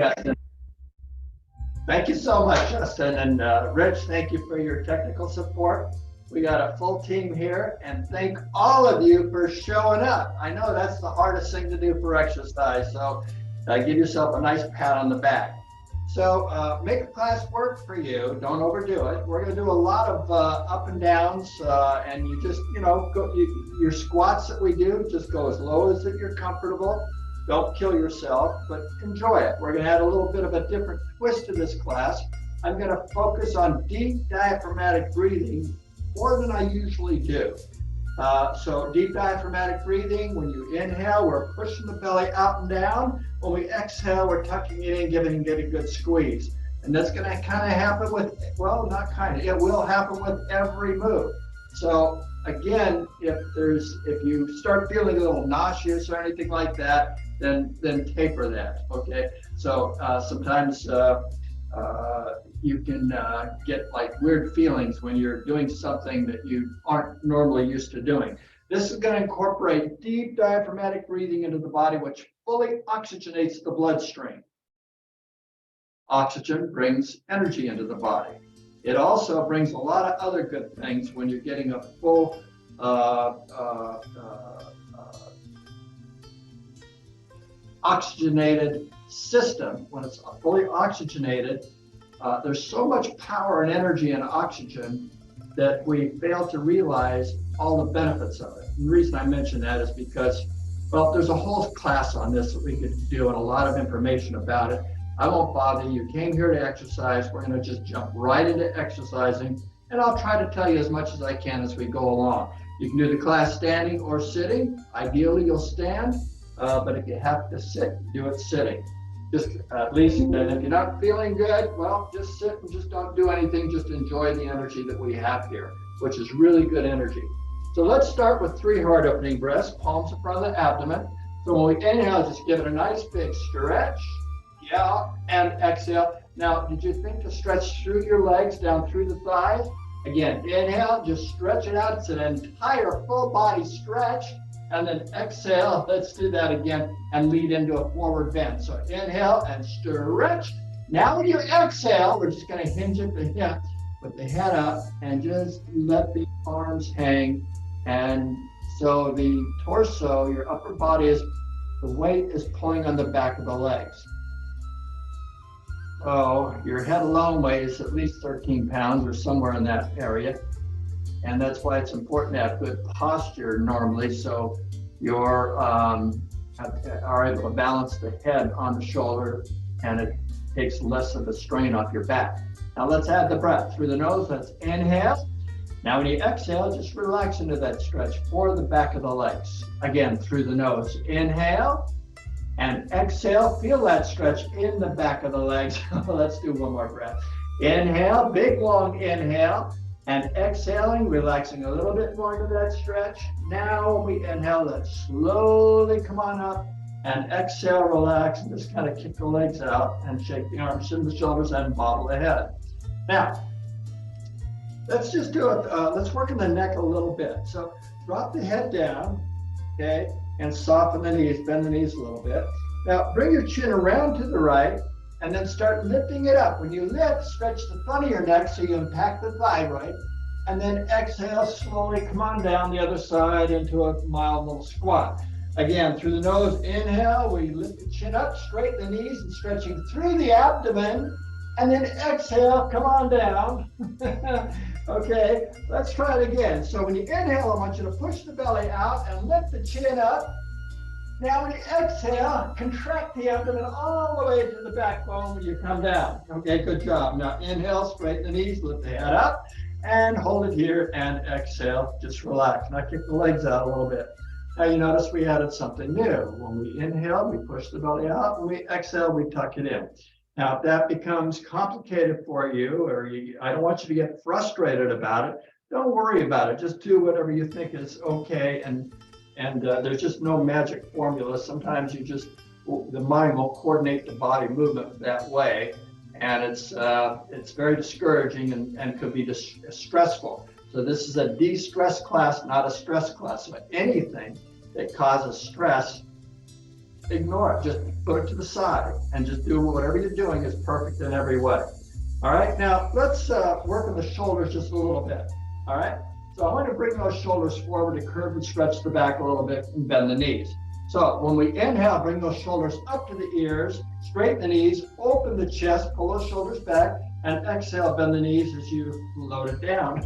Yes. Thank you so much, Justin. And Rich, thank you for your technical support. We got a full team here, and thank all of you for showing up. I know that's the hardest thing to do for exercise, so give yourself a nice pat on the back. So make a class work for you. Don't overdo it. We're going to do a lot of up and downs, and you just, your squats that we do, just go as low as you're comfortable. Don't kill yourself, but enjoy it. We're going to add a little bit of a different twist to this class. I'm going to focus on deep diaphragmatic breathing more than I usually do. So deep diaphragmatic breathing, when you inhale, we're pushing the belly out and down. When we exhale, we're tucking it in, getting a good squeeze. And that's going to kind of happen with, well, not kind of, it will happen with every move. So again, if you start feeling a little nauseous or anything like that, then taper that, okay? So sometimes you can get like weird feelings when you're doing something that you aren't normally used to doing. This is going to incorporate deep diaphragmatic breathing into the body, which fully oxygenates the bloodstream. Oxygen brings energy into the body. It also brings a lot of other good things when you're getting a full oxygenated system. When it's fully oxygenated, there's so much power and energy in oxygen that we fail to realize all the benefits of it. And the reason I mention that is because, well, there's a whole class on this that we could do and a lot of information about it. I won't bother you. You came here to exercise. We're going to just jump right into exercising, and I'll try to tell you as much as I can as we go along. You can do the class standing or sitting. Ideally, you'll stand, but if you have to sit, do it sitting. Just at least, and if you're not feeling good, well, just sit and just don't do anything. Just enjoy the energy that we have here, which is really good energy. So let's start with 3 heart opening breaths, palms in front of the abdomen. So when we inhale, just give it a nice big stretch. Yeah, and exhale. Now, did you think to stretch through your legs, down through the thighs? Again, inhale, just stretch it out. It's an entire full body stretch. And then exhale, let's do that again and lead into a forward bend. So inhale and stretch. Now when you exhale, we're just going to hinge at the hip, put the head up and just let the arms hang. And so the torso, your upper body the weight is pulling on the back of the legs. So your head alone weighs at least 13 pounds or somewhere in that area. And that's why it's important to have good posture normally, so you're are able to balance the head on the shoulder and it takes less of the strain off your back. Now let's add the breath through the nose. Let's inhale. Now when you exhale, just relax into that stretch for the back of the legs. Again, through the nose. Inhale and exhale. Feel that stretch in the back of the legs. Let's do one more breath. Inhale, big long inhale. And exhaling, relaxing a little bit more into that stretch. Now when we inhale, let's slowly come on up and exhale, relax, and just kind of kick the legs out and shake the arms and the shoulders and bobble the head. Now, let's just do it. Let's work on the neck a little bit. So drop the head down, okay, and soften the knees, bend the knees a little bit. Now bring your chin around to the right, and then start lifting it up. When you lift, stretch the front of your neck so you impact the thyroid. And then exhale, slowly come on down the other side into a mild little squat. Again, through the nose, inhale, we lift the chin up, straighten the knees and stretching through the abdomen. And then exhale, come on down. Okay, let's try it again. So when you inhale, I want you to push the belly out and lift the chin up. Now when you exhale, contract the abdomen all the way to the backbone when you come down. Okay, good job. Now inhale, straighten the knees, lift the head up, and hold it here, and exhale, just relax. Now kick the legs out a little bit. Now you notice we added something new. When we inhale, we push the belly out. When we exhale, we tuck it in. Now if that becomes complicated for you, or I don't want you to get frustrated about it, don't worry about it. Just do whatever you think is okay, and there's just no magic formula. Sometimes the mind will coordinate the body movement that way, and it's very discouraging and could be stressful. So this is a de-stress class, not a stress class. So anything that causes stress ignore it. Just put it to the side and just do whatever you're doing is perfect in every way. All right, now let's work on the shoulders just a little bit. All right, so I want to bring those shoulders forward to curve and stretch the back a little bit and bend the knees. So when we inhale, bring those shoulders up to the ears, straighten the knees, open the chest, pull those shoulders back, and exhale, bend the knees as you load it down.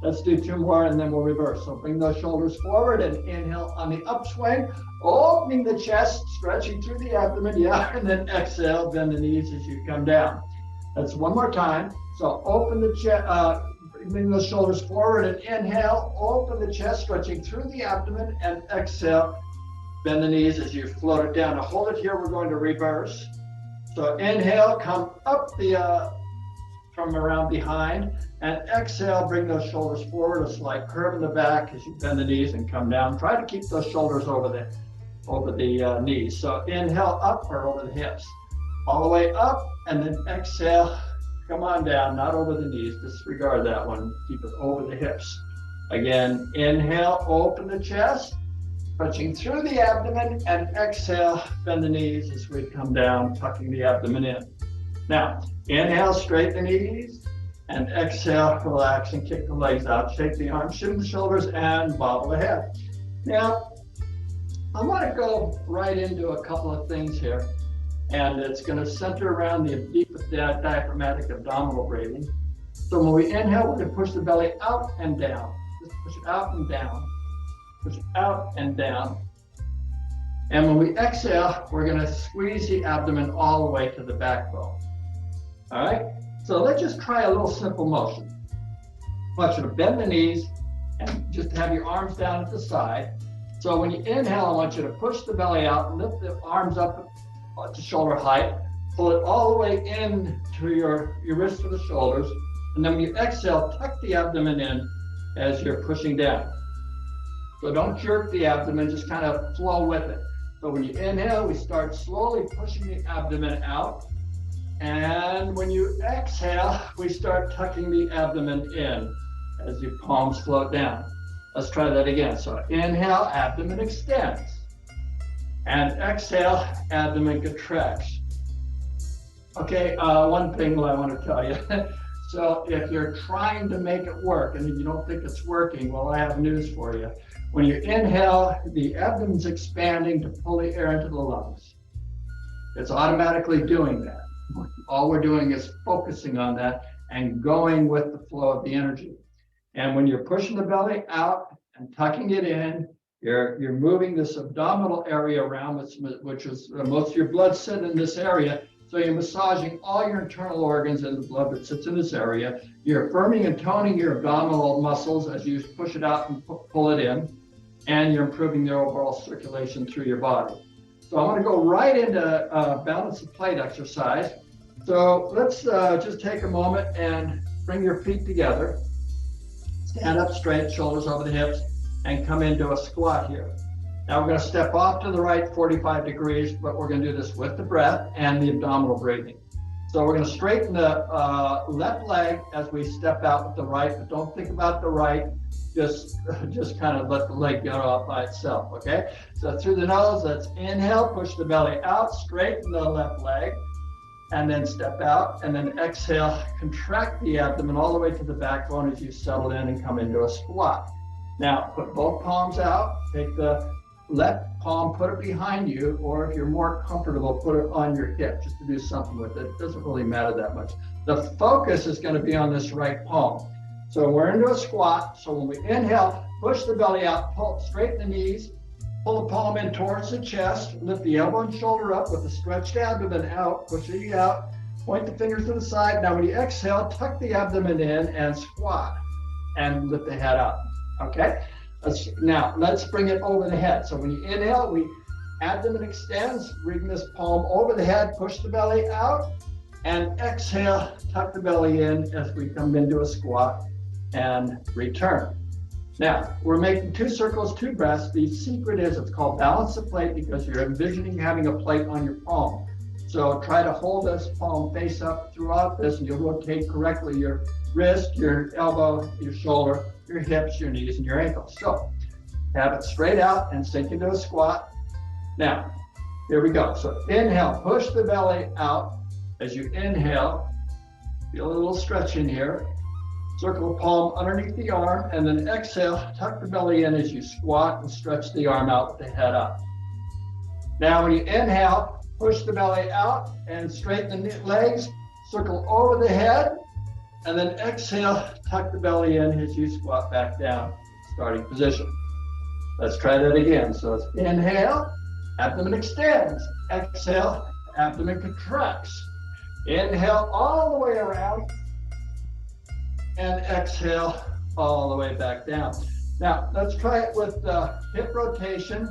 Let's do 2 more and then we'll reverse. So bring those shoulders forward and inhale on the upswing, opening the chest, stretching through the abdomen, yeah, and then exhale, bend the knees as you come down. That's 1 more time. So open the chest, bring those shoulders forward and inhale, open the chest, stretching through the abdomen, and exhale, bend the knees as you float it down. To hold it here, we're going to reverse. So inhale, come up from around behind, and exhale, bring those shoulders forward, a slight curve in the back as you bend the knees and come down. Try to keep those shoulders over the knees. So inhale up or over the hips, all the way up, and then exhale, come on down, not over the knees, disregard that one, keep it over the hips. Again, inhale, open the chest, stretching through the abdomen, and exhale, bend the knees as we come down, tucking the abdomen in. Now, inhale, straighten the knees, and exhale, relax and kick the legs out. Shake the arms, shift the shoulders, and bobble the head. Now, I want to go right into a couple of things here, and it's going to center around the deep diaphragmatic abdominal breathing. So when we inhale, we're going to push the belly out and down. Just push it out and down. Push it out and down. And when we exhale, we're going to squeeze the abdomen all the way to the backbone. All right, so let's just try a little simple motion. I want you to bend the knees and just have your arms down at the side. So when you inhale, I want you to push the belly out, lift the arms up to shoulder height, pull it all the way in to your wrists to the shoulders. And then when you exhale, tuck the abdomen in as you're pushing down. So don't jerk the abdomen, just kind of flow with it. So when you inhale, we start slowly pushing the abdomen out. And when you exhale, we start tucking the abdomen in as your palms float down. Let's try that again. So inhale, abdomen extends. And exhale, abdomen contracts. Okay, one thing I want to tell you. So if you're trying to make it work and you don't think it's working, well, I have news for you. When you inhale, the abdomen's expanding to pull the air into the lungs. It's automatically doing that. All we're doing is focusing on that and going with the flow of the energy. And when you're pushing the belly out and tucking it in, you're moving this abdominal area around, which is most of your blood sits in this area. So you're massaging all your internal organs and the blood that sits in this area. You're firming and toning your abdominal muscles as you push it out and pull it in. And you're improving the overall circulation through your body. So I want to go right into balance of plate exercise. So let's just take a moment and bring your feet together. Stand up straight, shoulders over the hips, and come into a squat here. Now we're going to step off to the right 45 degrees, but we're going to do this with the breath and the abdominal breathing. So we're going to straighten the left leg as we step out with the right, but don't think about the right. Just kind of let the leg go off by itself, okay? So through the nose, let's inhale, push the belly out, straighten the left leg, and then step out, and then exhale, contract the abdomen all the way to the backbone as you settle in and come into a squat. Now, put both palms out, take the left palm, put it behind you, or if you're more comfortable, put it on your hip just to do something with it. It doesn't really matter that much. The focus is going to be on this right palm. So we're into a squat. So when we inhale, push the belly out, pull, straighten the knees, pull the palm in towards the chest, lift the elbow and shoulder up with the stretched abdomen out, push it out, point the fingers to the side. Now when you exhale, tuck the abdomen in and squat and lift the head up, okay? Now let's bring it over the head. So when you inhale, abdomen extends, bring this palm over the head, push the belly out, and exhale, tuck the belly in as we come into a squat and return. Now, we're making 2 circles, 2 breaths. The secret is it's called balance the plate because you're envisioning having a plate on your palm. So try to hold this palm face up throughout this, and you'll rotate correctly your wrist, your elbow, your shoulder, your hips, your knees, and your ankles. So have it straight out and sink into a squat. Now, Here we go. So inhale, push the belly out. As you inhale, feel a little stretch in here. Circle the palm underneath the arm, and then exhale, tuck the belly in as you squat and stretch the arm out with the head up. Now when you inhale, push the belly out and straighten the legs, circle over the head, and then exhale, tuck the belly in as you squat back down, starting position. Let's try that again. So it's inhale, abdomen extends. Exhale, abdomen contracts. Inhale all the way around, and exhale all the way back down. Now, let's try it with the hip rotation,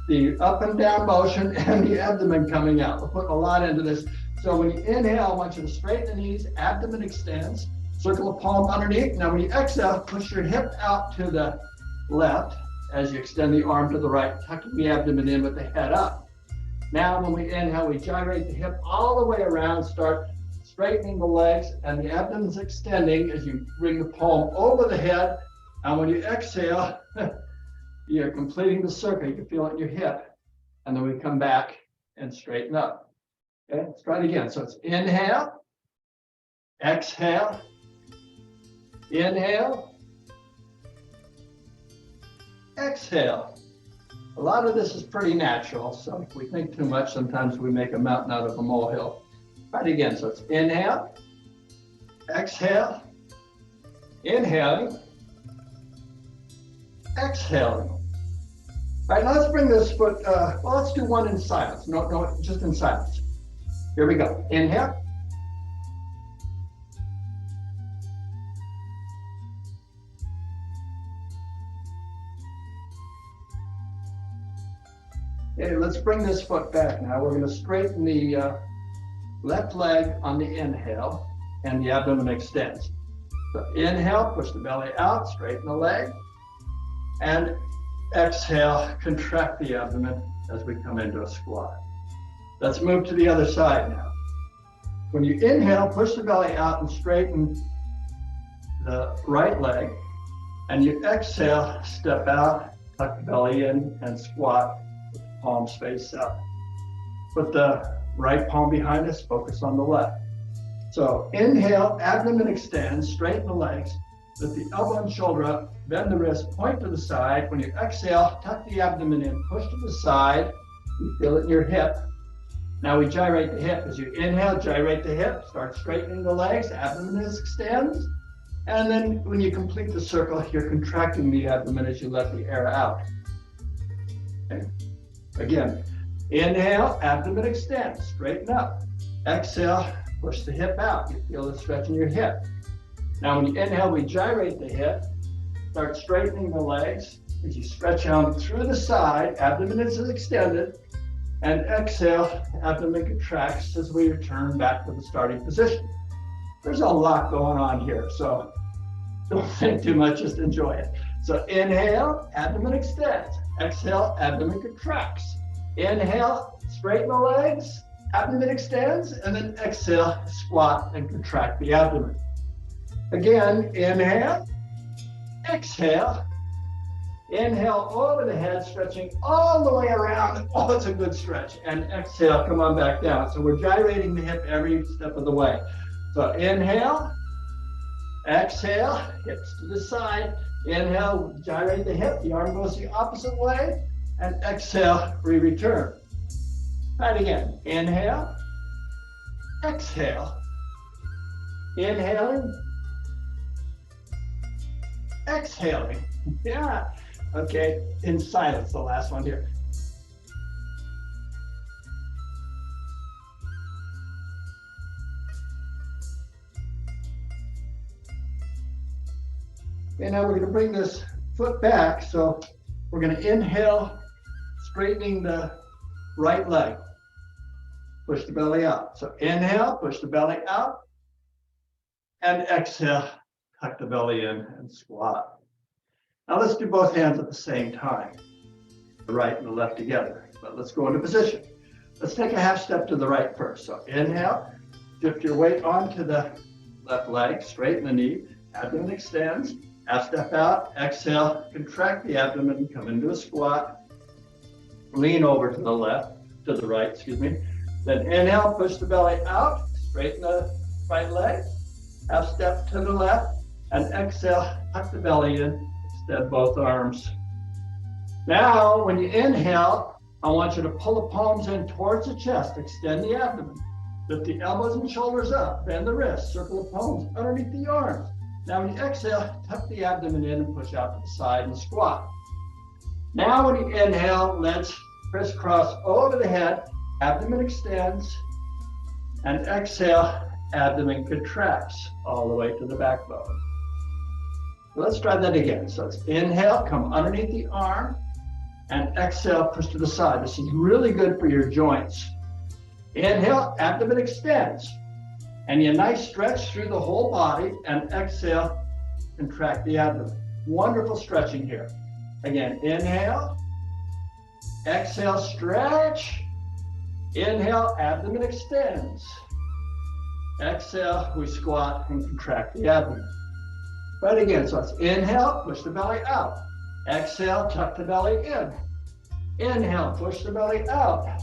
the up and down motion, and the abdomen coming out. We're putting a lot into this. So when you inhale, I want you to straighten the knees, abdomen extends, circle the palm underneath. Now when you exhale, push your hip out to the left as you extend the arm to the right, tucking the abdomen in with the head up. Now when we inhale, we gyrate the hip all the way around, start straightening the legs, and the abdomen's extending as you bring the palm over the head. And when you exhale, you're completing the circle. You can feel it in your hip. And then we come back and straighten up. Okay, let's try it again. So it's inhale, exhale, inhale, exhale. A lot of this is pretty natural. So if we think too much, sometimes we make a mountain out of a molehill. Try it again. So it's inhale, exhale, inhaling, exhaling. All right, now let's bring this foot, well, let's do one in silence. No, just in silence. Here we go. Inhale. Okay, let's bring this foot back now. We're going to straighten the left leg on the inhale, and the abdomen extends. So inhale, push the belly out, straighten the leg, and exhale, contract the abdomen as we come into a squat. Let's move to the other side now. When you inhale, push the belly out and straighten the right leg, and you exhale, step out, tuck the belly in, and squat with the palms face up. Put the right palm behind us, focus on the left. So inhale, abdomen extends, straighten the legs, lift the elbow and shoulder up, bend the wrist, point to the side. When you exhale, tuck the abdomen in, push to the side. You feel it in your hip. Now we gyrate the hip. As you inhale, gyrate the hip, start straightening the legs, abdomen extends. And then when you complete the circle, you're contracting the abdomen as you let the air out. Okay. Again, inhale, abdomen extends, straighten up. Exhale, push the hip out. You feel the stretch in your hip. Now when you inhale, we gyrate the hip, start straightening the legs. As you stretch out through the side, abdomen is extended, and exhale, abdomen contracts as we return back to the starting position. There's a lot going on here, so don't think too much, just enjoy it. So inhale, abdomen extends. Exhale, abdomen contracts. Inhale, straighten the legs, abdomen extends, and then exhale, squat and contract the abdomen. Again, inhale, exhale, inhale over the head, stretching all the way around. Oh, it's a good stretch. And exhale, come on back down. So we're gyrating the hip every step of the way. So inhale, exhale, hips to the side. Inhale, gyrate the hip, the arm goes the opposite way. And exhale, we return. Try it again. Inhale, exhale, inhaling, exhaling. Yeah. Okay, in silence, the last one here. Okay, now we're going to bring this foot back. So we're going to inhale, straightening the right leg. Push the belly out. So inhale, push the belly out, and exhale, tuck the belly in and squat. Now let's do both hands at the same time, the right and the left together. But let's go into position. Let's take a half step to the right first. So inhale, shift your weight onto the left leg, straighten the knee, abdomen extends, half step out, exhale, contract the abdomen, come into a squat, lean over to the left, to the right, excuse me. Then inhale, push the belly out, straighten the right leg, half step to the left, and exhale, tuck the belly in, extend both arms. Now, when you inhale, I want you to pull the palms in towards the chest, extend the abdomen, lift the elbows and shoulders up, bend the wrists, circle the palms underneath the arms. Now, when you exhale, tuck the abdomen in and push out to the side and squat. Now, when you inhale, let's crisscross over the head, abdomen extends, and exhale, abdomen contracts all the way to the backbone. Let's try that again. So let's inhale, come underneath the arm, and exhale, push to the side. This is really good for your joints. Inhale, abdomen extends, and you nice stretch through the whole body, and exhale, contract the abdomen. Wonderful stretching here. Again, inhale, exhale, stretch. Inhale, abdomen extends. Exhale, we squat and contract the abdomen. Right again, so let's inhale, push the belly out. Exhale, tuck the belly in. Inhale, push the belly out.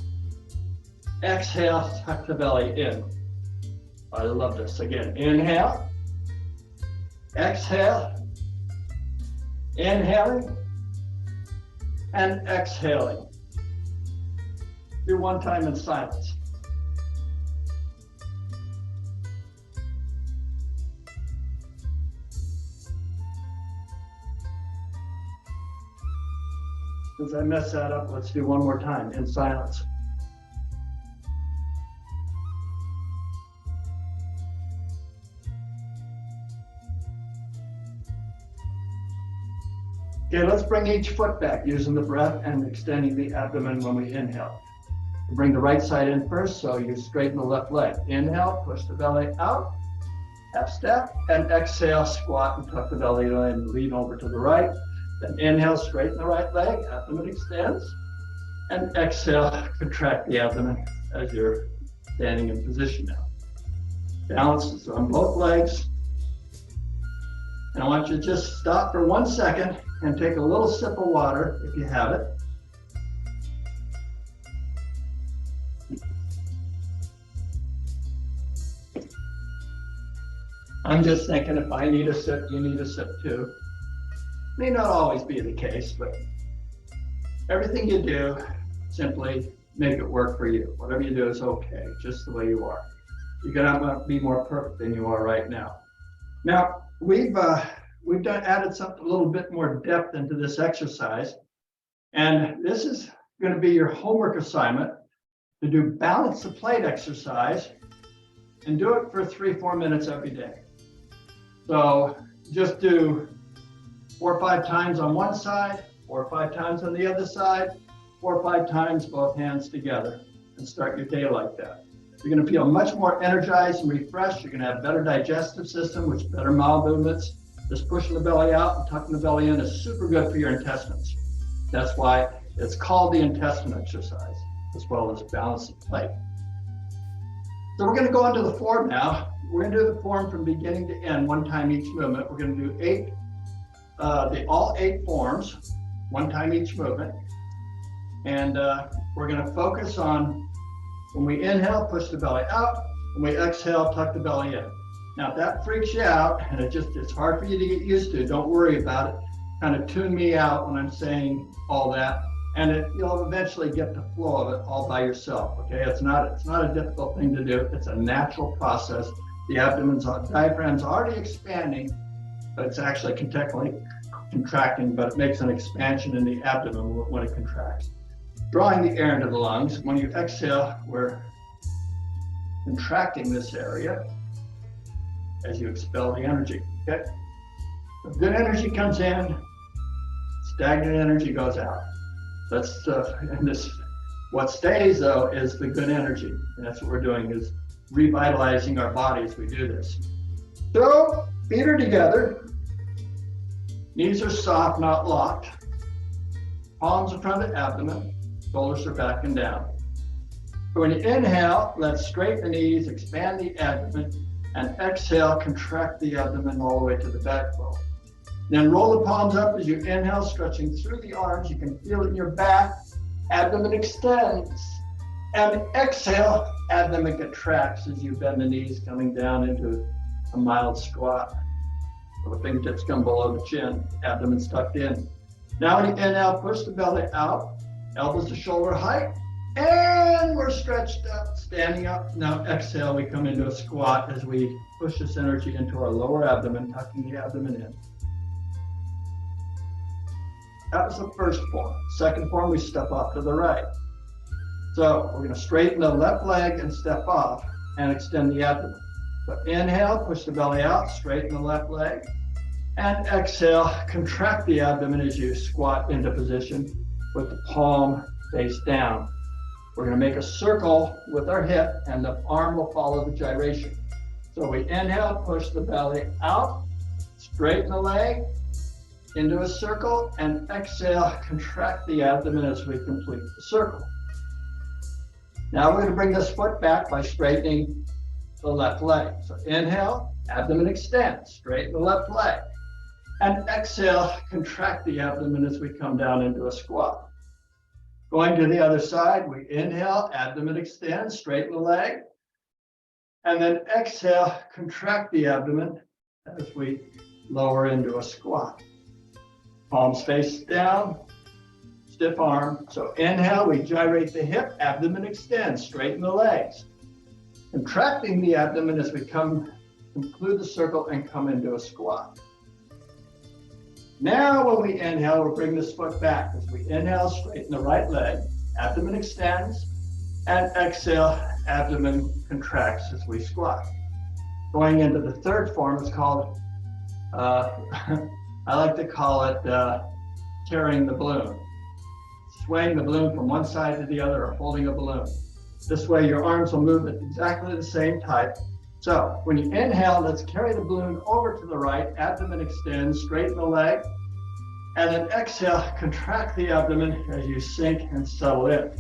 Exhale, tuck the belly in. I love this. Again, inhale. Exhale. Inhaling. And exhaling. Do one time in silence. Since I messed that up, let's do one more time in silence. Okay, let's bring each foot back using the breath and extending the abdomen when we inhale. Bring the right side in first, so you straighten the left leg. Inhale, push the belly out, half step, and exhale, squat and tuck the belly in, lean over to the right. Then inhale, straighten the right leg, abdomen extends, and exhale, contract the abdomen as you're standing in position now. Balance is on both legs. And I want you to just stop for 1 second and take a little sip of water if you have it. I'm just thinking if I need a sip, you need a sip too. May not always be the case, but everything you do, simply make it work for you. Whatever you do is okay, just the way you are. You're gonna be more perfect than you are right now. Now, we've added something a little bit more depth into this exercise, and this is gonna be your homework assignment to do balance the plate exercise and do it for 3-4 minutes every day. So just do 4 or 5 times on one side, 4 or 5 times on the other side, 4 or 5 times both hands together, and start your day like that. You're going to feel much more energized and refreshed. You're going to have better digestive system, which better bowel movements. Just pushing the belly out and tucking the belly in is super good for your intestines. That's why it's called the intestine exercise, as well as balance the plate. So we're going to go into the form now. We're going to do the form from beginning to end, 1 time each movement. We're going to do all 8 forms, 1 time each movement. And we're going to focus on when we inhale, push the belly out. When we exhale, tuck the belly in. Now, if that freaks you out and it's hard for you to get used to, don't worry about it. Kind of tune me out when I'm saying all that, and you'll eventually get the flow of it all by yourself. Okay, it's not a difficult thing to do. It's a natural process. The diaphragm's already expanding, but it's actually technically contracting, but it makes an expansion in the abdomen when it contracts. Drawing the air into the lungs. When you exhale, we're contracting this area as you expel the energy. Okay? So good energy comes in, stagnant energy goes out. What stays though is the good energy. And that's what we're doing, is revitalizing our body as we do this. So feet are together, knees are soft, not locked. Palms in front of the abdomen, shoulders are back and down. So when you inhale, let's straighten the knees, expand the abdomen, and exhale, contract the abdomen all the way to the backbone. Then roll the palms up as you inhale, stretching through the arms. You can feel it in your back. Abdomen extends. And exhale, abdomen contracts as you bend the knees, coming down into a mild squat. So the fingertips come below the chin, abdomen's tucked in. Now when you inhale, push the belly out, elbows to shoulder height, and we're stretched up, standing up. Now exhale, we come into a squat as we push this energy into our lower abdomen, tucking the abdomen in. That was the first form. Second form, we step off to the right. So we're going to straighten the left leg and step off and extend the abdomen. So inhale, push the belly out, straighten the left leg. And exhale, contract the abdomen as you squat into position with the palm face down. We're going to make a circle with our hip and the arm will follow the gyration. So we inhale, push the belly out, straighten the leg into a circle, and exhale, contract the abdomen as we complete the circle. Now we're going to bring this foot back by straightening the left leg. So inhale, abdomen extends, straighten the left leg. And exhale, contract the abdomen as we come down into a squat. Going to the other side, we inhale, abdomen extends, straighten the leg. And then exhale, contract the abdomen as we lower into a squat. Palms face down, stiff arm. So inhale, we gyrate the hip, abdomen extends, straighten the legs. Contracting the abdomen as we conclude the circle and come into a squat. Now when we inhale, we'll bring this foot back. As we inhale, straighten the right leg, abdomen extends, and exhale, abdomen contracts as we squat. Going into the third form, it's called, I like to call it carrying the balloon. Swaying the balloon from one side to the other or holding a balloon. This way your arms will move at exactly the same type. So when you inhale, let's carry the balloon over to the right, abdomen extends, straighten the leg, and then exhale, contract the abdomen as you sink and settle in.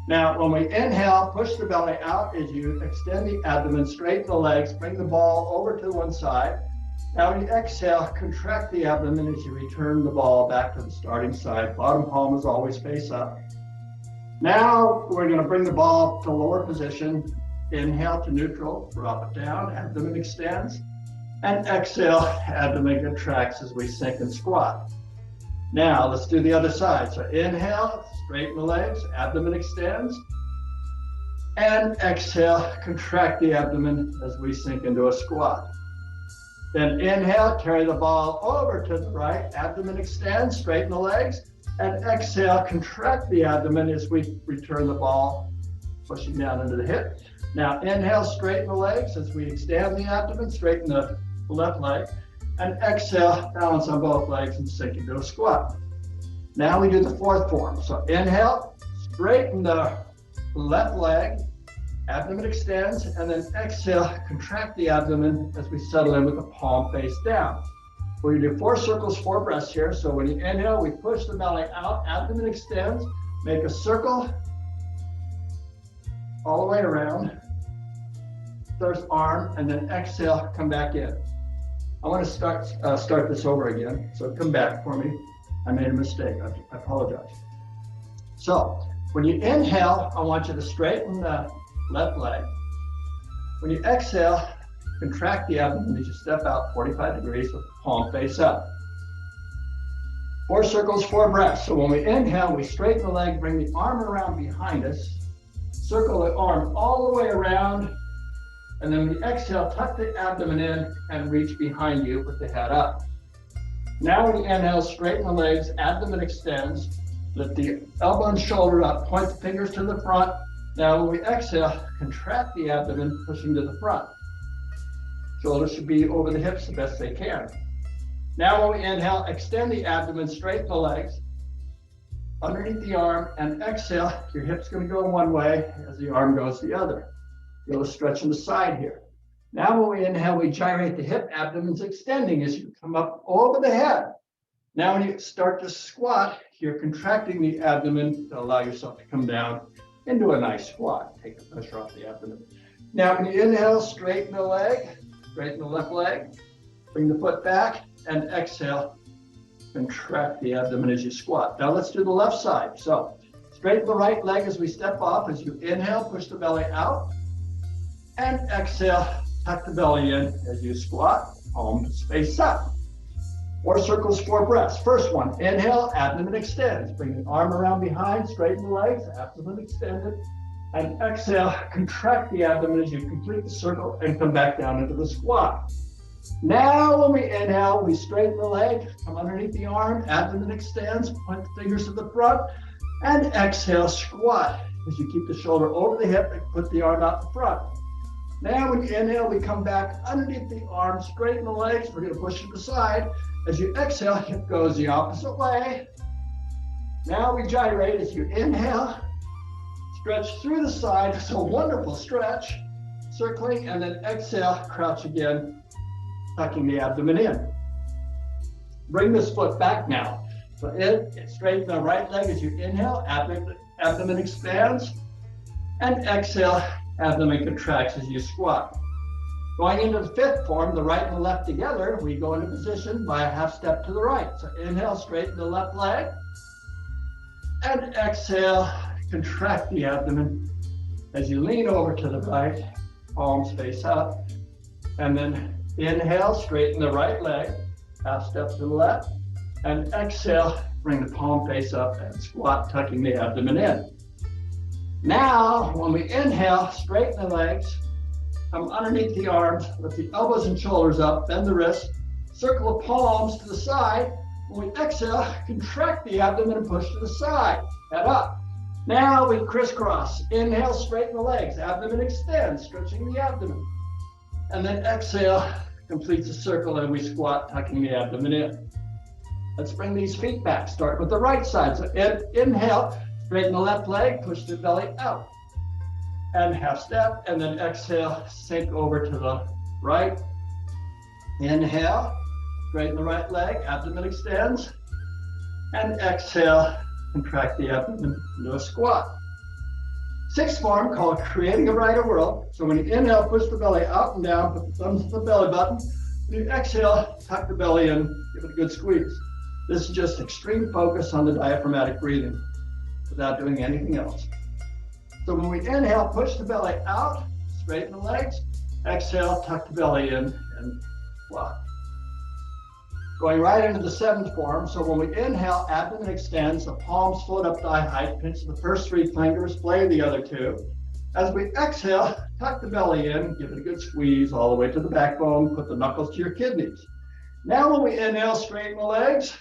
Now, when we inhale, push the belly out as you extend the abdomen, straighten the legs, bring the ball over to one side. Now when you exhale, contract the abdomen as you return the ball back to the starting side. Bottom palm is always face up. Now we're going to bring the ball to lower position. Inhale to neutral, drop it down, abdomen extends. And exhale, abdomen contracts as we sink and squat. Now let's do the other side. So inhale, straighten the legs, abdomen extends. And exhale, contract the abdomen as we sink into a squat. Then inhale, carry the ball over to the right, abdomen extends, straighten the legs, and exhale, contract the abdomen as we return the ball, pushing down into the hip. Now inhale, straighten the legs as we extend the abdomen, straighten the left leg, and exhale, balance on both legs and sink into a squat. Now we do the fourth form. So inhale, straighten the left leg, abdomen extends, and then exhale, contract the abdomen as we settle in with the palm face down. We're gonna do 4 circles, 4 breaths here. So when you inhale, we push the belly out, abdomen extends, make a circle all the way around, first arm, and then exhale, come back in. I want to start this over again. So come back for me. I made a mistake, I apologize. So when you inhale, I want you to straighten the left leg. When you exhale, contract the abdomen as you step out 45 degrees with the palm face up. 4 circles, 4 breaths. So when we inhale, we straighten the leg, bring the arm around behind us, circle the arm all the way around, and then when you exhale, tuck the abdomen in and reach behind you with the head up. Now when you inhale, straighten the legs, abdomen extends, lift the elbow and shoulder up, point the fingers to the front. Now when we exhale, contract the abdomen, pushing to the front. Shoulders should be over the hips the best they can. Now when we inhale, extend the abdomen, straighten the legs, underneath the arm, and exhale, your hip's gonna go one way as the arm goes the other. Feel a stretch in the side here. Now when we inhale, we gyrate the hip, abdomen's extending as you come up over the head. Now when you start to squat, you're contracting the abdomen to allow yourself to come down into a nice squat. Take the pressure off the abdomen. Now when you inhale, straighten the leg, straighten the left leg, bring the foot back, and exhale, contract the abdomen as you squat. Now let's do the left side. So Straighten the right leg as we step off. As you inhale, push the belly out. And exhale, tuck the belly in as you squat, palms face up. 4 circles, 4 breaths. First one, inhale, abdomen extends. Bring the arm around behind, straighten the legs, abdomen extended. And exhale, contract the abdomen as you complete the circle and come back down into the squat. Now, when we inhale, we straighten the leg, come underneath the arm, abdomen extends, point the fingers to the front, and exhale, squat. As you keep the shoulder over the hip and put the arm out the front. Now, when you inhale, we come back underneath the arm, straighten the legs. We're going to push it aside. As you exhale, hip goes the opposite way. Now we gyrate as you inhale, stretch through the side. It's a wonderful stretch, circling, and then exhale, crouch again, tucking the abdomen in. Bring this foot back now. So straighten the right leg as you inhale, abdomen expands, and exhale, abdomen contracts as you squat. Going into the 5th form, the right and the left together, we go into position by a half step to the right. So inhale, straighten the left leg, and exhale, contract the abdomen as you lean over to the right, palms face up, and then inhale, straighten the right leg, half step to the left, and exhale, bring the palm face up and squat, tucking the abdomen in. Now, when we inhale, straighten the legs, come underneath the arms, lift the elbows and shoulders up, bend the wrists, circle the palms to the side. When we exhale, contract the abdomen and push to the side, head up. Now we crisscross. Inhale, straighten the legs, abdomen extends, stretching the abdomen. And then exhale, completes the circle and we squat, tucking the abdomen in. Let's bring these feet back. Start with the right side. So inhale, straighten the left leg, push the belly out. And half step, and then exhale, sink over to the right. Inhale, straighten the right leg, abdomen extends. And exhale, contract the abdomen into a squat. 6th form, called creating a brighter world. So when you inhale, push the belly out and down, put the thumbs to the belly button. When you exhale, tuck the belly in, give it a good squeeze. This is just extreme focus on the diaphragmatic breathing without doing anything else. So when we inhale, push the belly out, straighten the legs, exhale, tuck the belly in and squat. Going right into the 7th form. So when we inhale, abdomen extends, the palms float up thigh height, pinch the first 3 fingers, play the other 2. As we exhale, tuck the belly in, give it a good squeeze all the way to the backbone, put the knuckles to your kidneys. Now when we inhale, straighten the legs,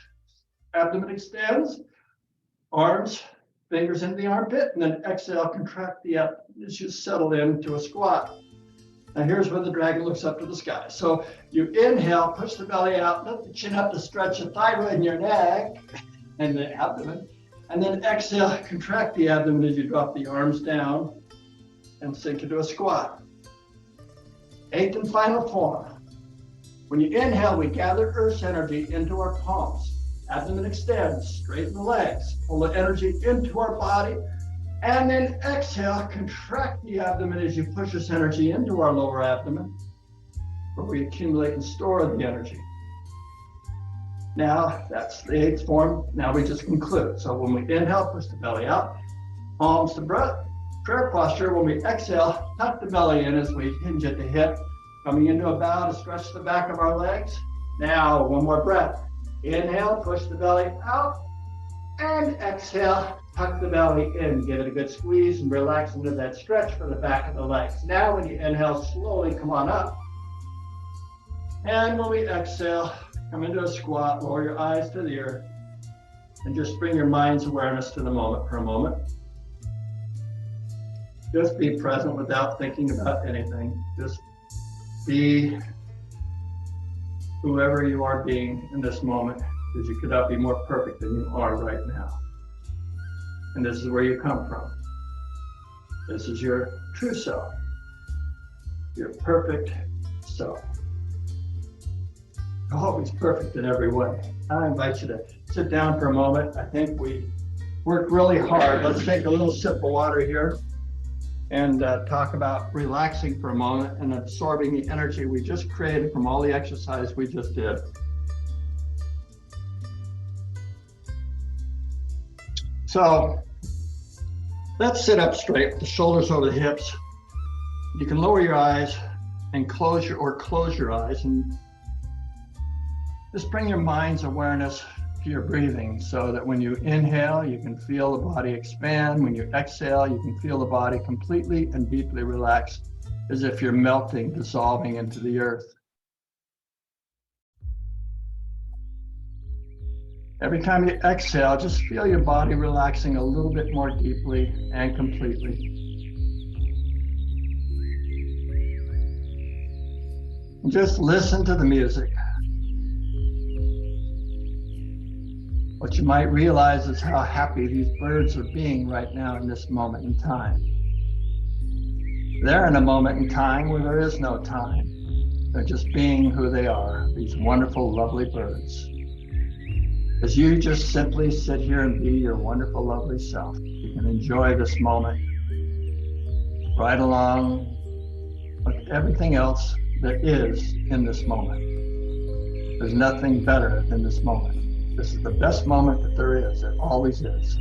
abdomen extends, arms, fingers into the armpit, and then exhale, contract the abdomen as you settle into a squat. Now here's where the dragon looks up to the sky. So you inhale, push the belly out, lift the chin up to stretch the thyroid in your neck and the abdomen. And then exhale, contract the abdomen as you drop the arms down and sink into a squat. 8th and final form. When you inhale, we gather Earth's energy into our palms. Abdomen extends, straighten the legs, pull the energy into our body, and then exhale, contract the abdomen as you push this energy into our lower abdomen, where we accumulate and store the energy. Now, that's the 8th form. Now we just conclude. So when we inhale, push the belly out, palms to breath, prayer posture. When we exhale, tuck the belly in as we hinge at the hip, coming into a bow to stretch the back of our legs. Now, one more breath. Inhale, push the belly out, and exhale, tuck the belly in. Give it a good squeeze and relax into that stretch for the back of the legs. Now, when you inhale, slowly come on up. And when we exhale, come into a squat, lower your eyes to the earth, and just bring your mind's awareness to the moment for a moment. Just be present without thinking about anything. Just be whoever you are being in this moment, because you could not be more perfect than you are right now. And this is where you come from. This is your true self, your perfect self. Always perfect in every way. I invite you to sit down for a moment. I think we worked really hard. Let's take a little sip of water here and talk about relaxing for a moment and absorbing the energy we just created from all the exercise we just did. So Let's sit up straight, the shoulders over the hips. You can lower your eyes and close your eyes and just bring your mind's awareness to your breathing so that when you inhale, you can feel the body expand. When you exhale, you can feel the body completely and deeply relaxed, as if you're melting, dissolving into the earth. Every time you exhale, just feel your body relaxing a little bit more deeply and completely. And just listen to the music. What you might realize is how happy these birds are being right now in this moment in time. They're in a moment in time where there is no time. They're just being who they are, these wonderful, lovely birds. As you just simply sit here and be your wonderful, lovely self, you can enjoy this moment right along with everything else that is in this moment. There's nothing better than this moment. This is the best moment that there is. It always is.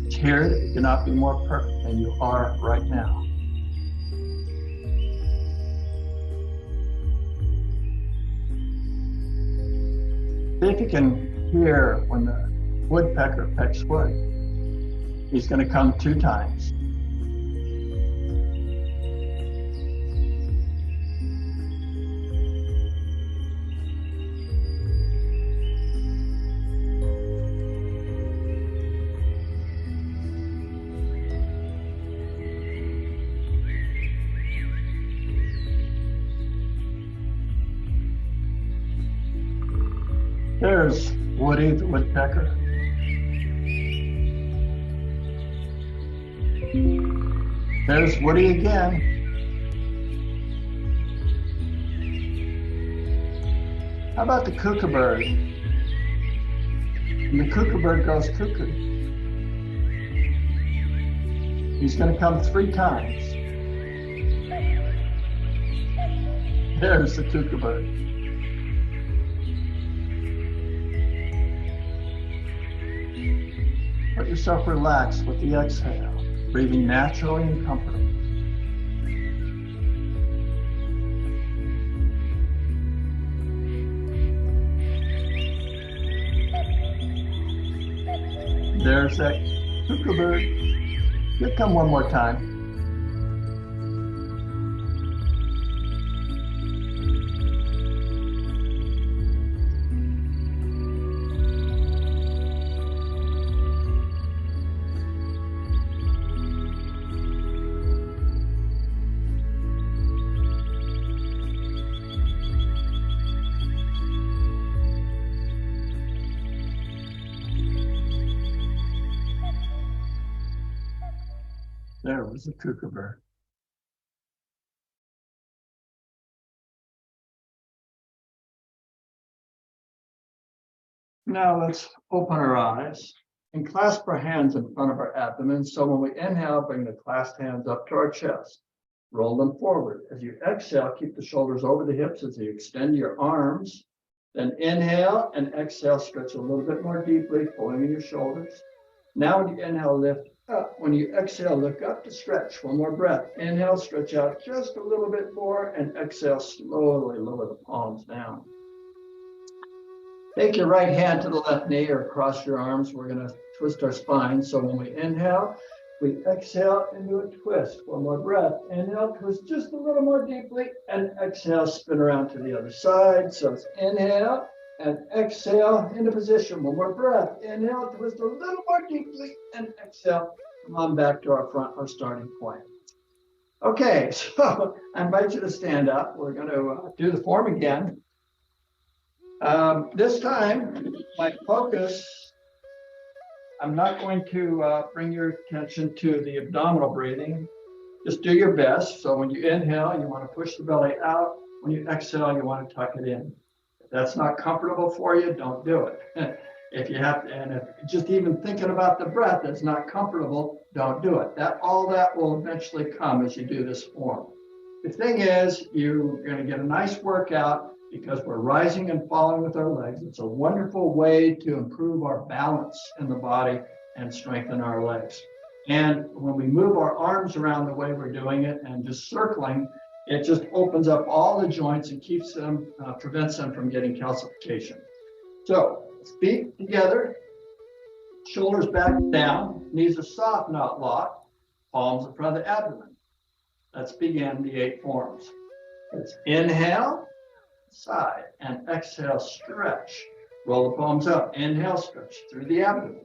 It's here. You cannot be more perfect than you are right now. See if you can hear when the woodpecker pecks wood. He's going to come 2 times. There's Woody the woodpecker. There's Woody again. How about the kookaburra? And the kookaburra goes cuckoo. He's going to come 3 times. There's the kookaburra. Let yourself relax with the exhale, breathing naturally and comfortably. There's that kookaburra. He'll come 1 more time. There was the kookaburra. Now let's open our eyes and clasp our hands in front of our abdomen. So when we inhale, bring the clasped hands up to our chest. Roll them forward. As you exhale, keep the shoulders over the hips as you extend your arms. Then inhale and exhale, stretch a little bit more deeply, pulling in your shoulders. Now when you inhale, lift up. When you exhale, look up to stretch. 1 more breath. Inhale, stretch out just a little bit more, and exhale, slowly lower the palms down. Take your right hand to the left knee or cross your arms. We're going to twist our spine. So when we inhale, we exhale into a twist. 1 more breath. Inhale, twist just a little more deeply, and exhale, spin around to the other side. So it's inhale and exhale into position. 1 more breath. Inhale, twist a little more deeply, and exhale. Come on back to our starting point. Okay, so I invite you to stand up. We're going to do the form again. This time, my focus, I'm not going to bring your attention to the abdominal breathing. Just do your best. So when you inhale, you want to push the belly out. When you exhale, you want to tuck it in. If that's not comfortable for you, don't do it. If you have to, and if just even thinking about the breath is not comfortable, don't do it. All that will eventually come as you do this form. The thing is, you're going to get a nice workout because we're rising and falling with our legs. It's a wonderful way to improve our balance in the body and strengthen our legs. And when we move our arms around the way we're doing it and just circling, it just opens up all the joints and keeps them, prevents them from getting calcification. So feet together, shoulders back down, knees are soft, not locked, palms in front of the abdomen. Let's begin the 8 forms. Let's inhale, side, and exhale, stretch. Roll the palms up. Inhale, stretch through the abdomen.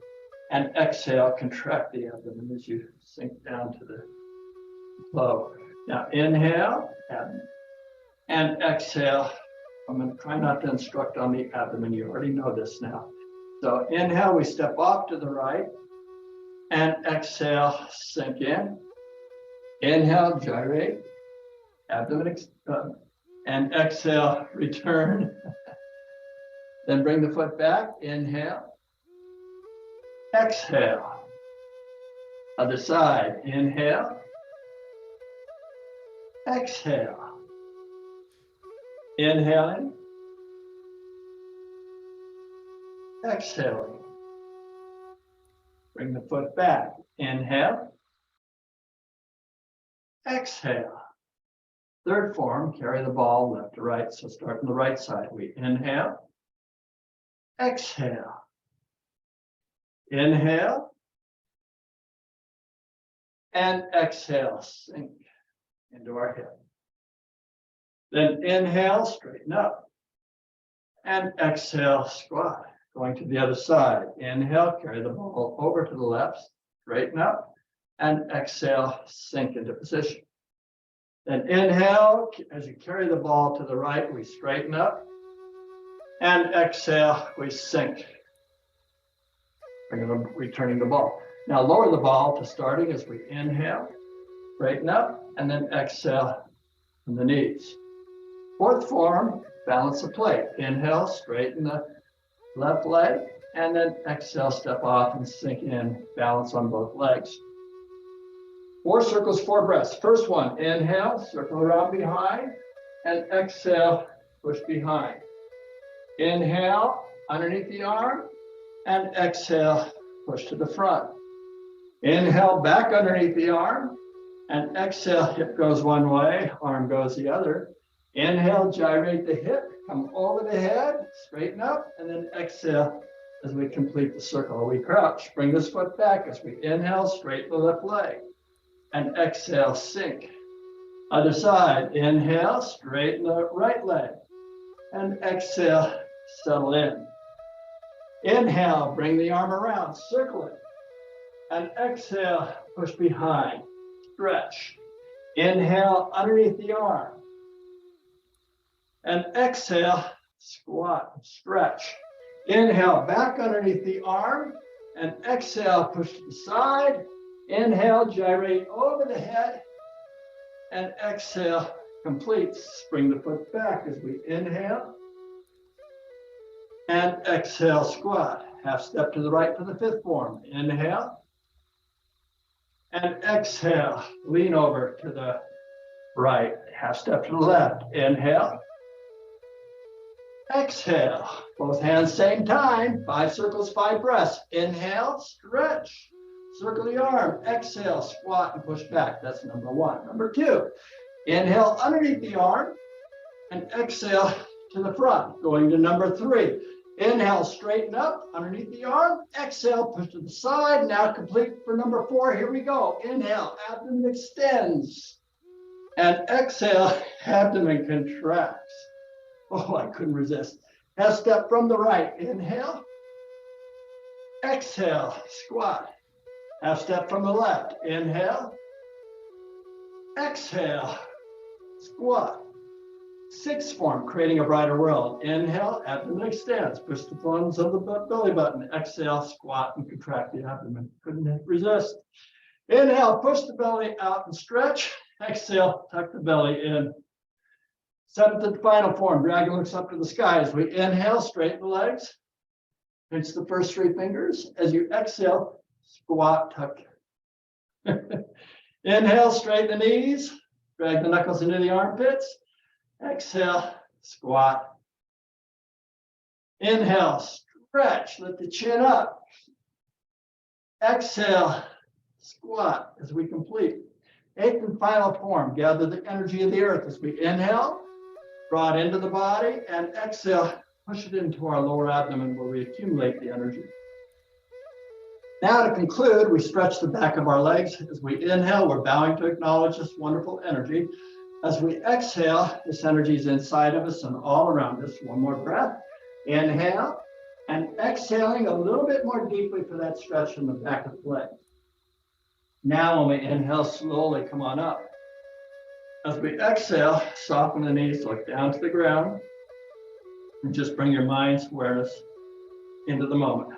And exhale, contract the abdomen as you sink down to the flow. Now inhale, abdomen. And exhale. I'm going to try not to instruct on the abdomen. You already know this now. So inhale, we step off to the right. And exhale, sink in. Inhale, gyrate. Abdomen, and exhale, return. Then bring the foot back. Inhale. Exhale. Other side. Inhale. Exhale. Inhaling. Exhaling. Bring the foot back. Inhale. Exhale. Third form, carry the ball left to right. So start on the right side. We inhale. Exhale. Inhale. And exhale, sink into our hip. Then inhale, straighten up. And exhale, squat. Going to the other side. Inhale, carry the ball over to the left, straighten up. And exhale, sink into position. Then inhale, as you carry the ball to the right, we straighten up. And exhale, we sink. Returning the ball. Now lower the ball to starting as we inhale, straighten up, and then exhale from the knees. Fourth form, balance the plate. Inhale, straighten the left leg, and then exhale, step off and sink in, balance on both legs. 4 circles, 4 breaths. First one, inhale, circle around behind, and exhale, push behind. Inhale, underneath the arm, and exhale, push to the front. Inhale, back underneath the arm, and exhale, hip goes one way, arm goes the other. Inhale, gyrate the hip, come over the head, straighten up, and then exhale as we complete the circle. We crouch, bring this foot back as we inhale, straighten the left leg, and exhale, sink. Other side, inhale, straighten the right leg, and exhale, settle in. Inhale, bring the arm around, circle it, and exhale, push behind, stretch. Inhale, underneath the arm, and exhale, squat, stretch. Inhale, back underneath the arm, and exhale, push to the side. Inhale, gyrate over the head, and exhale, complete. Bring the foot back as we inhale, and exhale, squat. Half step to the right for the 5th form. Inhale, and exhale, lean over to the right. Half step to the left. Inhale, exhale. Both hands same time. 5 circles, 5 breaths. Inhale, stretch. Circle the arm. Exhale, squat and push back. That's number 1. Number 2, inhale underneath the arm and exhale to the front. Going to number 3. Inhale, straighten up underneath the arm. Exhale, push to the side. Now complete for number 4. Here we go. Inhale, abdomen extends. And exhale, abdomen contracts. Oh, I couldn't resist. Half step from the right. Inhale. Exhale, squat. Half step from the left. Inhale. Exhale, squat. 6th form, creating a brighter world. Inhale, abdomen extends. Push the thumbs of the belly button. Exhale, squat and contract the abdomen. Couldn't resist. Inhale, push the belly out and stretch. Exhale, tuck the belly in. 7th and final form, dragon looks up to the sky. As we inhale, straighten the legs. Pinch the first 3 fingers. As you exhale, squat, tuck. Inhale, straighten the knees. Drag the knuckles into the armpits. Exhale, squat. Inhale, stretch, lift the chin up. Exhale, squat as we complete. Eighth and final form, gather the energy of the earth as we inhale, draw it into the body, and exhale, push it into our lower abdomen where we accumulate the energy. Now to conclude, we stretch the back of our legs. As we inhale, we're bowing to acknowledge this wonderful energy. As we exhale, this energy is inside of us and all around us. One more breath. Inhale, and exhaling a little bit more deeply for that stretch in the back of the legs. Now when we inhale, slowly come on up. As we exhale, soften the knees, look down to the ground, and just bring your mind's awareness into the moment.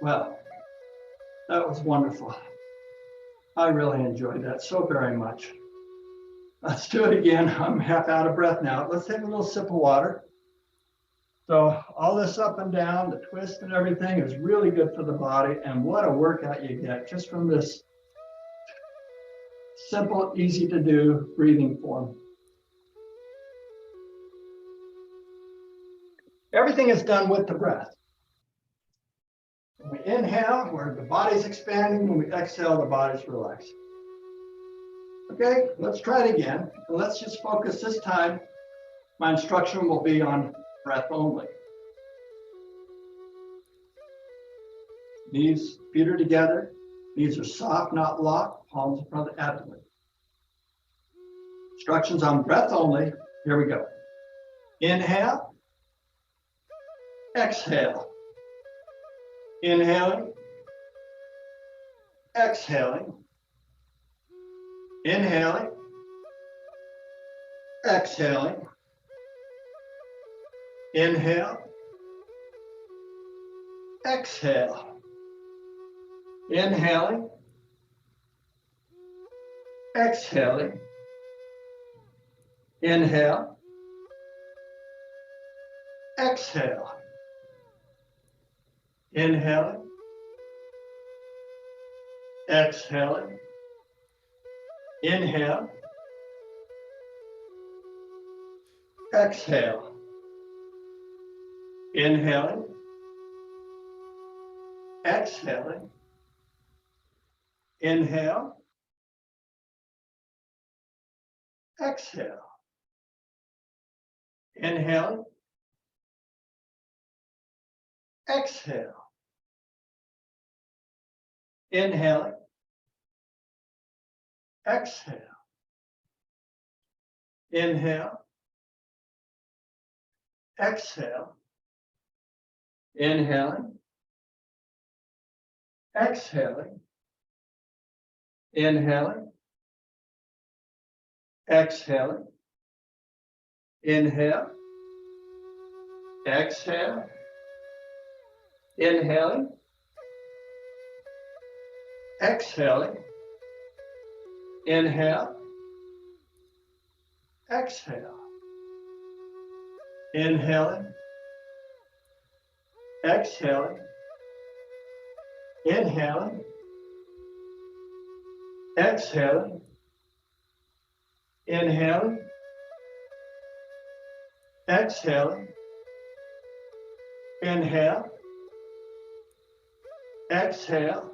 Well, that was wonderful. I really enjoyed that so very much. Let's do it again. I'm half out of breath now. Let's take a little sip of water. So all this up and down, the twist and everything is really good for the body. And what a workout you get just from this simple, easy to do breathing form. Everything is done with the breath. When we inhale, where the body's expanding. When we exhale, the body's relaxing. Okay, let's try it again. Let's just focus this time. My instruction will be on breath only. Knees, feet are together. Knees are soft, not locked. Palms in front of the abdomen. Instructions on breath only. Here we go. Inhale. Exhale. Inhaling. Exhaling. Inhaling. Exhaling. Inhale. Exhale. Inhaling. Exhaling. Inhale. Exhale. Inhaling. Exhaling. Inhale. Exhale. Inhaling. Exhaling. Inhale. Exhale. Inhaling. Exhale. Inhaling. Exhale. Inhale. Exhale. Inhaling. Exhaling. Inhaling. Exhaling. Inhale. Exhale. Inhaling. Exhaling. Inhale. Exhale. Inhaling. Exhaling. Inhaling. Exhaling. Inhaling. Exhaling. Inhale. Exhale.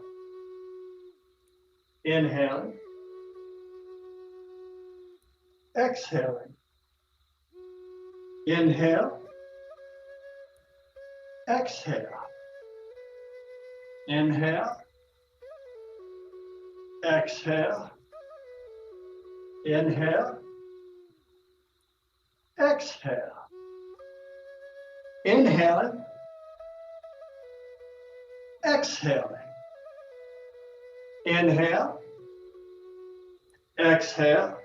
Inhaling. Exhaling. Inhale. Exhale. Inhale. Exhale. Inhale. Exhale. Inhaling. Exhaling. Inhale. Exhale.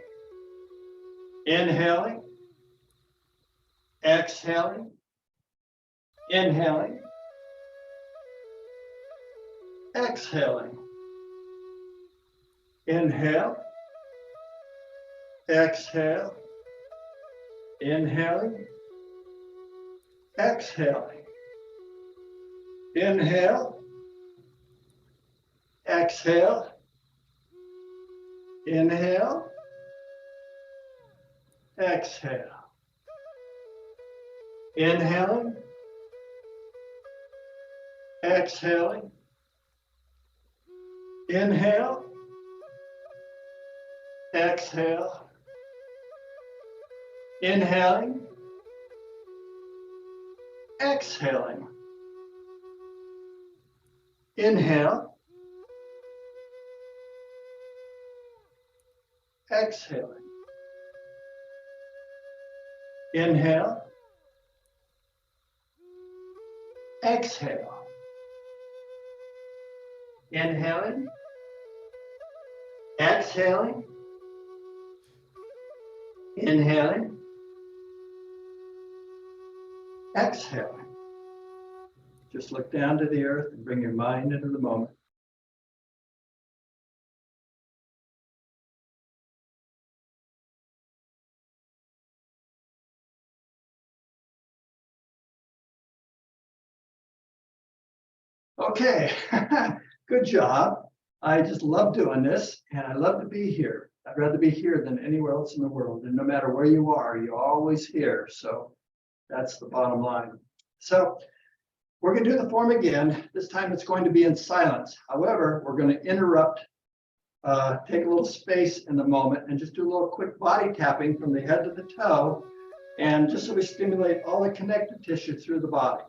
Inhaling. Exhaling. Inhaling. Exhaling. Inhale. Exhale. Inhaling. Exhaling. Inhale. Exhale. Inhale. exhale. Inhaling, exhaling. Inhale, exhale. Inhaling, exhaling. Inhale, exhaling. Inhale, exhale. Inhaling, exhaling. Inhaling, exhaling. Just look down to the earth and bring your mind into the moment. Okay, good job. I just love doing this and I love to be here. I'd rather be here than anywhere else in the world. And no matter where you are, you're always here. So that's the bottom line. So we're going to do the form again. This time it's going to be in silence. However, we're going to interrupt, take a little space in the moment and just do a little quick body tapping from the head to the toe. And just so we stimulate all the connective tissue through the body.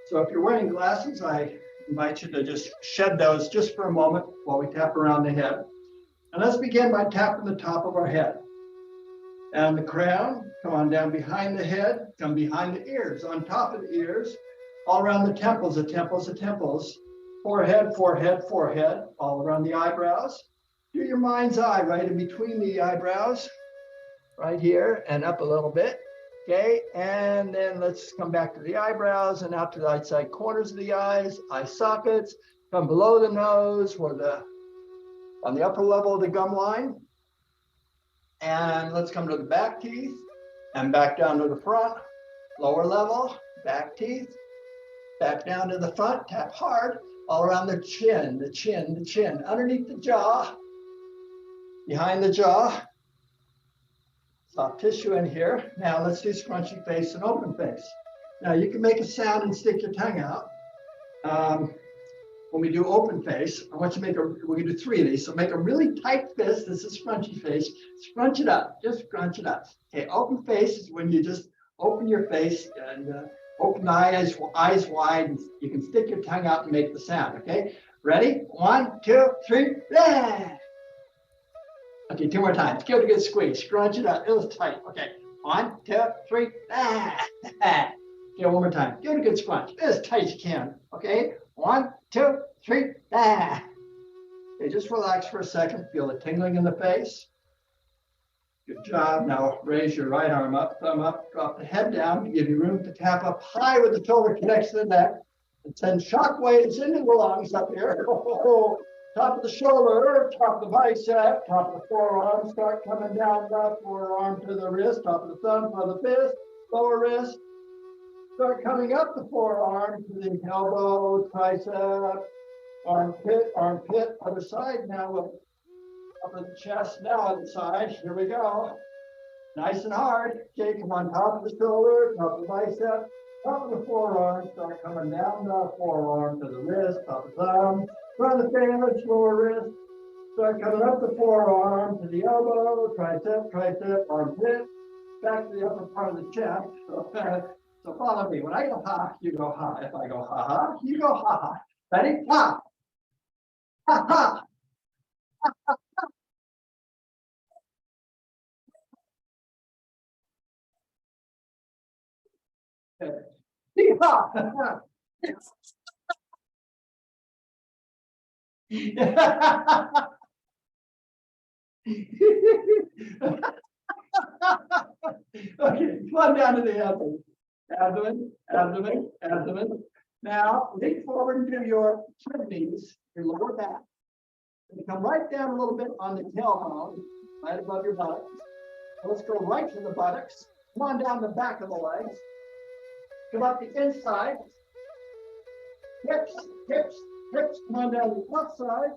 So if you're wearing glasses, I invite you to just shed those just for a moment while we tap around the head. And let's begin by tapping the top of our head. And the crown, come on down behind the head, come behind the ears, on top of the ears, all around the temples, forehead, forehead, forehead, all around the eyebrows. Do your mind's eye right in between the eyebrows, right here, and up a little bit. Okay, and then let's come back to the eyebrows and out to the outside corners of the eyes, eye sockets, come below the nose, where on the upper level of the gum line. And let's come to the back teeth and back down to the front, lower level, back teeth, back down to the front, tap hard, all around the chin, underneath the jaw, behind the jaw. Soft tissue in here. Now let's do scrunchy face and open face. Now you can make a sound and stick your tongue out. When we do open face, I want you to we're gonna do 3 of these. So make a really tight fist. This is scrunchy face. Scrunch it up, just scrunch it up. Okay, open face is when you just open your face and open the eyes wide. And you can stick your tongue out and make the sound, okay? Ready? 1, 2, 3, ah! Okay, 2 more times. Give it a good squeeze. Scrunch it up. It was tight. Okay. 1, 2, 3. Ah. Okay, 1 more time. Give it a good scrunch. As tight as you can. Okay. 1, 2, 3. Ah. Okay, just relax for a second. Feel the tingling in the face. Good job. Now raise your right arm up, thumb up, drop the head down to give you room to tap up high with the shoulder connects to the neck and send shock waves into the lungs up here. Top of the shoulder, top of the bicep, top of the forearm, start coming down the forearm to the wrist, top of the thumb for the fist, lower wrist. Start coming up the forearm to the elbow, tricep, armpit, other side now, up of the chest, now other side. Here we go. Nice and hard. Okay, come on, top of the shoulder, top of the bicep, top of the forearm, start coming down the forearm to the wrist, top of the thumb. Front of the fingers, lower wrist. Start coming up the forearm to the elbow, tricep, armpit, back to the upper part of the chest. So follow me. When I go ha, you go ha. If I go ha ha, you go ha ha. Ready? Ha. Ha ha. Okay. Ha. Okay, come on down to the abdomen. Now, lean forward into your kidneys, your lower back, and come right down a little bit on the tailbone, right above your buttocks. Let's go right to the buttocks. Come on down the back of the legs. Come up the inside. Hips. Come on down the left side.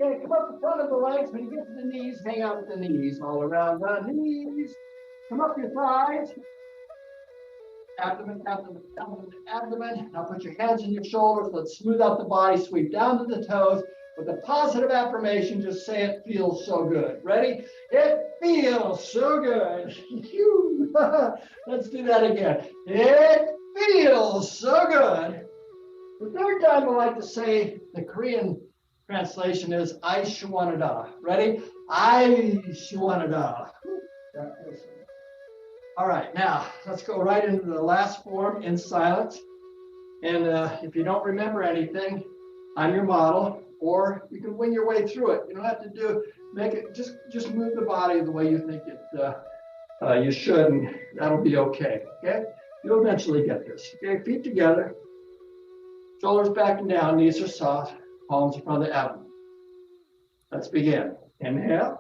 Okay, come up the front of the legs. When you get to the knees, hang out with the knees all around the knees. Come up your thighs. Abdomen, abdomen, abdomen, abdomen. Now put your hands in your shoulders. Let's smooth out the body. Sweep down to the toes. With a positive affirmation, just say it feels so good. Ready? It feels so good. Let's do that again. It feels so good. The third time I like to say the Korean translation is I shwanada. Ready? I shwanada. All right, now let's go right into the last form in silence. And if you don't remember anything, I'm your model, or you can wing your way through it. You don't have to make it, just move the body the way you think you should, and that'll be okay, okay? You'll eventually get this. Okay, feet together, shoulders back and down, knees are soft, palms in front of the abdomen. Let's begin. Inhale.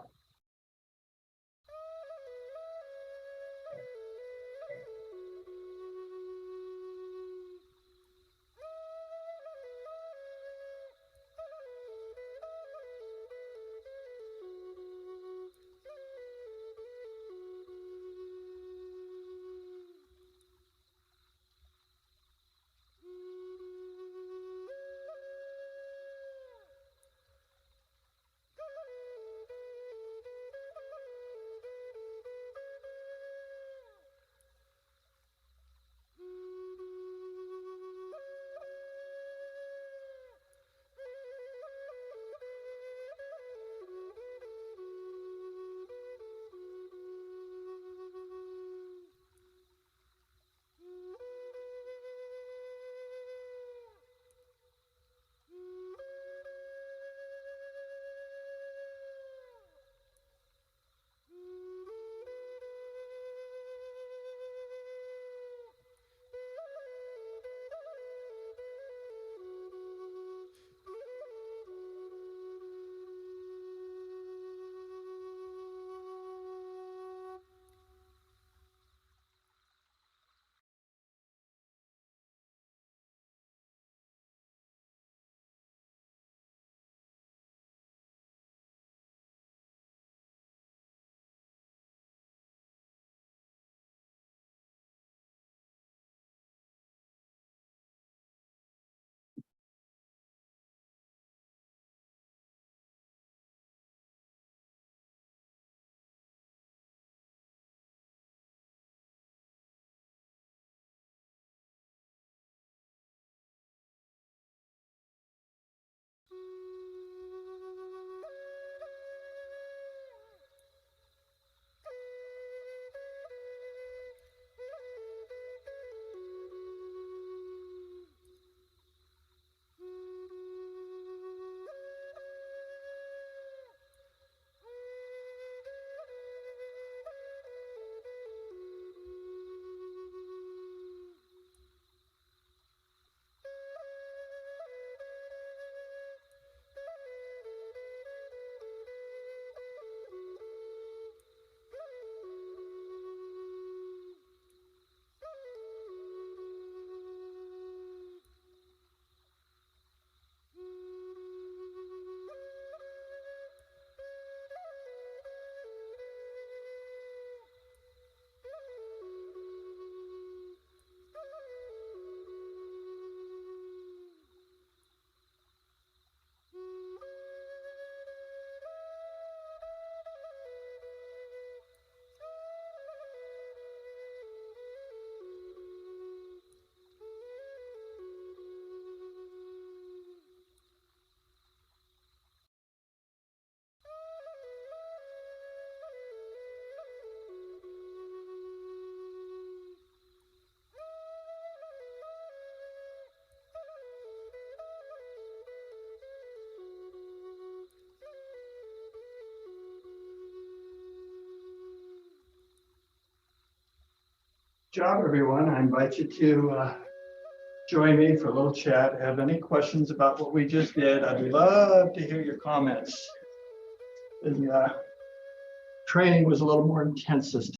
Job, everyone. I invite you to join me for a little chat. Have any questions about what we just did? I'd love to hear your comments. The training was a little more intense this